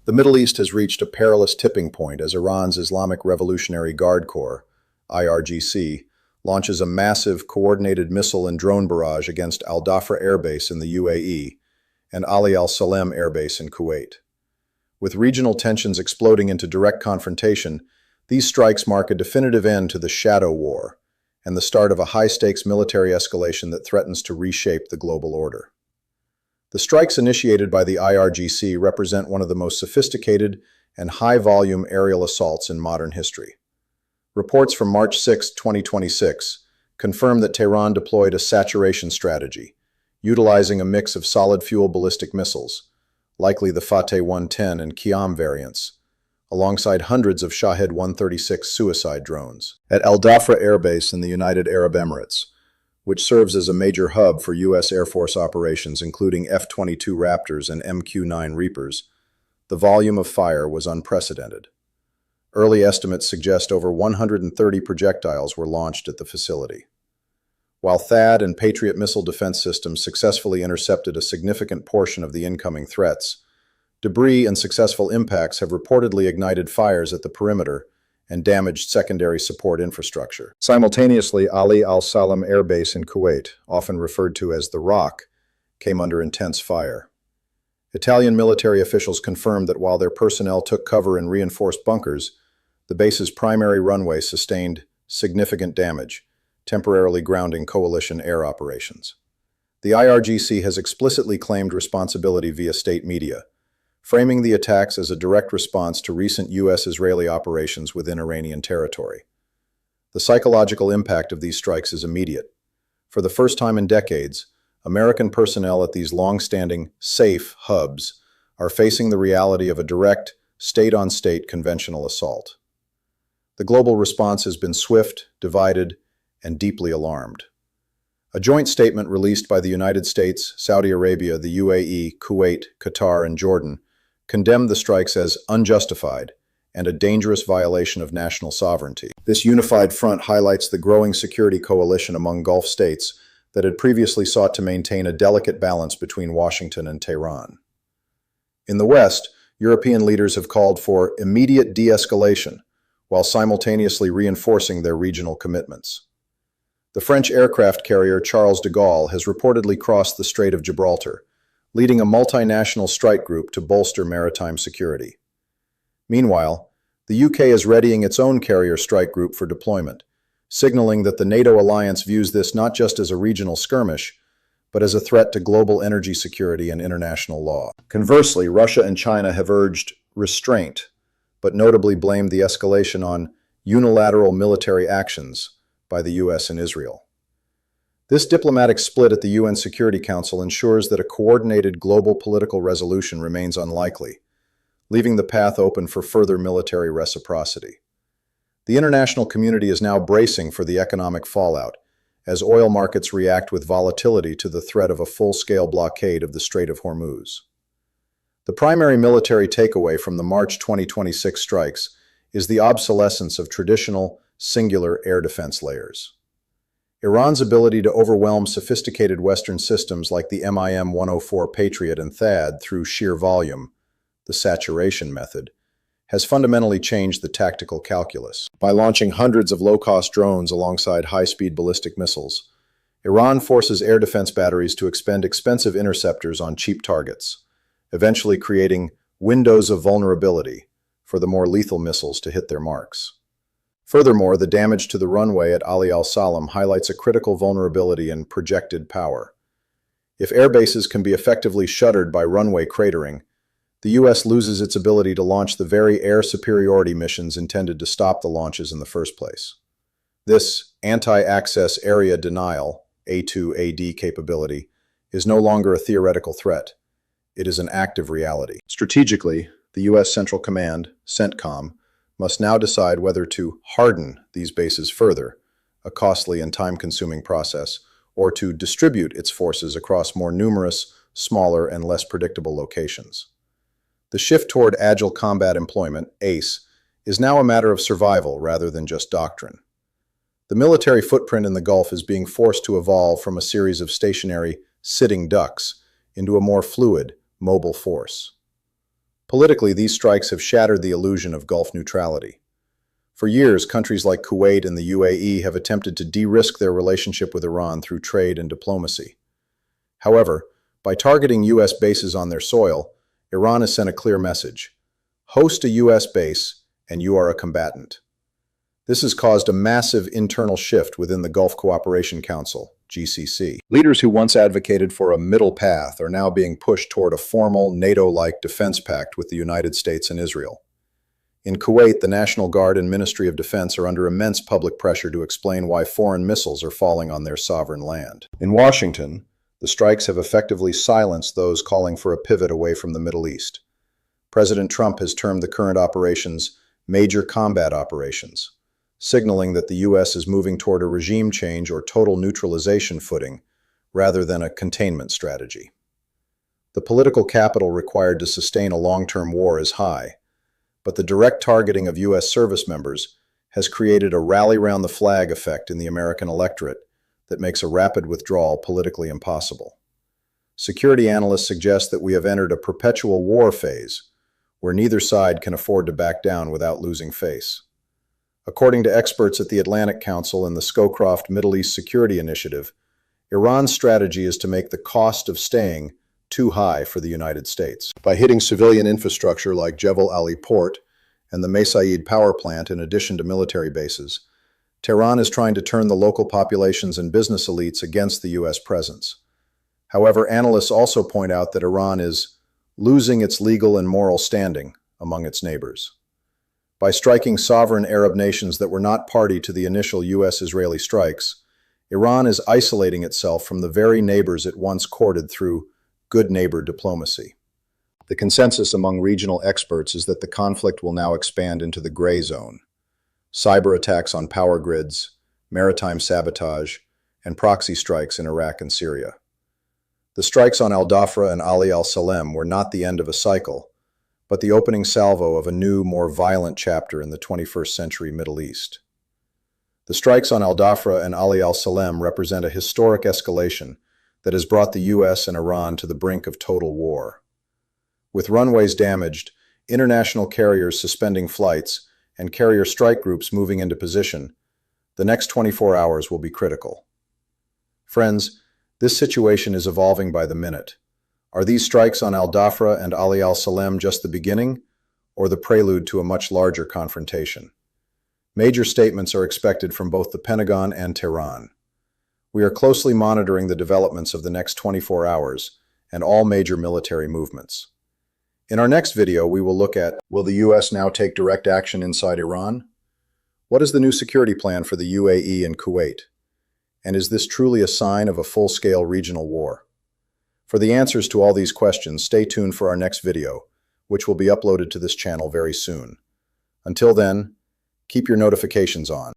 The Middle East has reached a perilous tipping point as Iran's Islamic Revolutionary Guard Corps, IRGC, launches a massive, coordinated missile and drone barrage against Dhafra Air Base in the UAE and Salem Air Base in Kuwait. With regional tensions exploding into direct confrontation, these strikes mark a definitive end to the shadow war and the start of a high-stakes military escalation that threatens to reshape the global order. The strikes initiated by the IRGC represent one of the most sophisticated and high-volume aerial assaults in modern history. Reports from March 6, 2026, confirm that Tehran deployed a saturation strategy, utilizing a mix of solid-fuel ballistic missiles, likely the Fateh 110 and Qiyam variants, alongside hundreds of Shahed 136 suicide drones. At Dhafra Air Base in the United Arab Emirates, which serves as a major hub for U.S. Air Force operations including F-22 Raptors and MQ-9 Reapers, the volume of fire was unprecedented. Early estimates suggest over 130 projectiles were launched at the facility. While THAAD and Patriot missile defense systems successfully intercepted a significant portion of the incoming threats, debris and successful impacts have reportedly ignited fires at the perimeter and damaged secondary support infrastructure. Simultaneously, Ali Al Salem Air Base in Kuwait, often referred to as the Rock, came under intense fire. Italian military officials confirmed that while their personnel took cover in reinforced bunkers, the base's primary runway sustained significant damage, temporarily grounding coalition air operations. The IRGC has explicitly claimed responsibility via state media, framing the attacks as a direct response to recent U.S.-Israeli operations within Iranian territory. The psychological impact of these strikes is immediate. For the first time in decades, American personnel at these long-standing, safe hubs are facing the reality of a direct, state-on-state conventional assault. The global response has been swift, divided, and deeply alarmed. A joint statement released by the United States, Saudi Arabia, the UAE, Kuwait, Qatar, and Jordan condemned the strikes as unjustified and a dangerous violation of national sovereignty. This unified front highlights the growing security coalition among Gulf states that had previously sought to maintain a delicate balance between Washington and Tehran. In the West, European leaders have called for immediate de-escalation while simultaneously reinforcing their regional commitments. The French aircraft carrier Charles de Gaulle has reportedly crossed the Strait of Gibraltar, leading a multinational strike group to bolster maritime security. Meanwhile, the UK is readying its own carrier strike group for deployment, signaling that the NATO alliance views this not just as a regional skirmish, but as a threat to global energy security and international law. Conversely, Russia and China have urged restraint, but notably blamed the escalation on unilateral military actions by the US and Israel. This diplomatic split at the UN Security Council ensures that a coordinated global political resolution remains unlikely, leaving the path open for further military reciprocity. The international community is now bracing for the economic fallout, as oil markets react with volatility to the threat of a full-scale blockade of the Strait of Hormuz. The primary military takeaway from the March 2026 strikes is the obsolescence of traditional, singular air defense layers. Iran's ability to overwhelm sophisticated Western systems like the MIM-104 Patriot and THAAD through sheer volume, the saturation method, has fundamentally changed the tactical calculus. By launching hundreds of low-cost drones alongside high-speed ballistic missiles, Iran forces air defense batteries to expend expensive interceptors on cheap targets, eventually creating windows of vulnerability for the more lethal missiles to hit their marks. Furthermore, the damage to the runway at Ali Al Salem highlights a critical vulnerability in projected power. If air bases can be effectively shuttered by runway cratering, the U.S. loses its ability to launch the very air superiority missions intended to stop the launches in the first place. This anti-access area denial, A2AD capability, is no longer a theoretical threat. It is an active reality. Strategically, the U.S. Central Command, CENTCOM, must now decide whether to harden these bases further, a costly and time-consuming process, or to distribute its forces across more numerous, smaller, and less predictable locations. The shift toward agile combat employment, ACE, is now a matter of survival rather than just doctrine. The military footprint in the Gulf is being forced to evolve from a series of stationary, sitting ducks into a more fluid, mobile force. Politically, these strikes have shattered the illusion of Gulf neutrality. For years, countries like Kuwait and the UAE have attempted to de-risk their relationship with Iran through trade and diplomacy. However, by targeting U.S. bases on their soil, Iran has sent a clear message: host a U.S. base, and you are a combatant. This has caused a massive internal shift within the Gulf Cooperation Council, GCC. Leaders who once advocated for a middle path are now being pushed toward a formal, NATO-like defense pact with the United States and Israel. In Kuwait, the National Guard and Ministry of Defense are under immense public pressure to explain why foreign missiles are falling on their sovereign land. In Washington, the strikes have effectively silenced those calling for a pivot away from the Middle East. President Trump has termed the current operations major combat operations, signaling that the U.S. is moving toward a regime change or total neutralization footing rather than a containment strategy. The political capital required to sustain a long-term war is high, but the direct targeting of U.S. service members has created a rally-round-the-flag effect in the American electorate that makes a rapid withdrawal politically impossible. Security analysts suggest that we have entered a perpetual war phase, where neither side can afford to back down without losing face. According to experts at the Atlantic Council and the Scowcroft Middle East Security Initiative, Iran's strategy is to make the cost of staying too high for the United States. By hitting civilian infrastructure like Jebel Ali Port and the Mayadeen power plant in addition to military bases, Tehran is trying to turn the local populations and business elites against the U.S. presence. However, analysts also point out that Iran is losing its legal and moral standing among its neighbors. By striking sovereign Arab nations that were not party to the initial U.S.-Israeli strikes, Iran is isolating itself from the very neighbors it once courted through good neighbor diplomacy. The consensus among regional experts is that the conflict will now expand into the gray zone. Cyber attacks on power grids, maritime sabotage, and proxy strikes in Iraq and Syria. The strikes on Dhafra and Ali al-Salem were not the end of a cycle, but the opening salvo of a new, more violent chapter in the 21st century Middle East. The strikes on Dhafra and Ali al-Salem represent a historic escalation that has brought the U.S. and Iran to the brink of total war. With runways damaged, international carriers suspending flights, and carrier strike groups moving into position, the next 24 hours will be critical. Friends, this situation is evolving by the minute. Are these strikes on Dhafra and Ali al-Salem just the beginning, or the prelude to a much larger confrontation? Major statements are expected from both the Pentagon and Tehran. We are closely monitoring the developments of the next 24 hours and all major military movements. In our next video, we will look at, will the U.S. now take direct action inside Iran? What is the new security plan for the UAE and Kuwait? And is this truly a sign of a full-scale regional war? For the answers to all these questions, stay tuned for our next video, which will be uploaded to this channel very soon. Until then, keep your notifications on.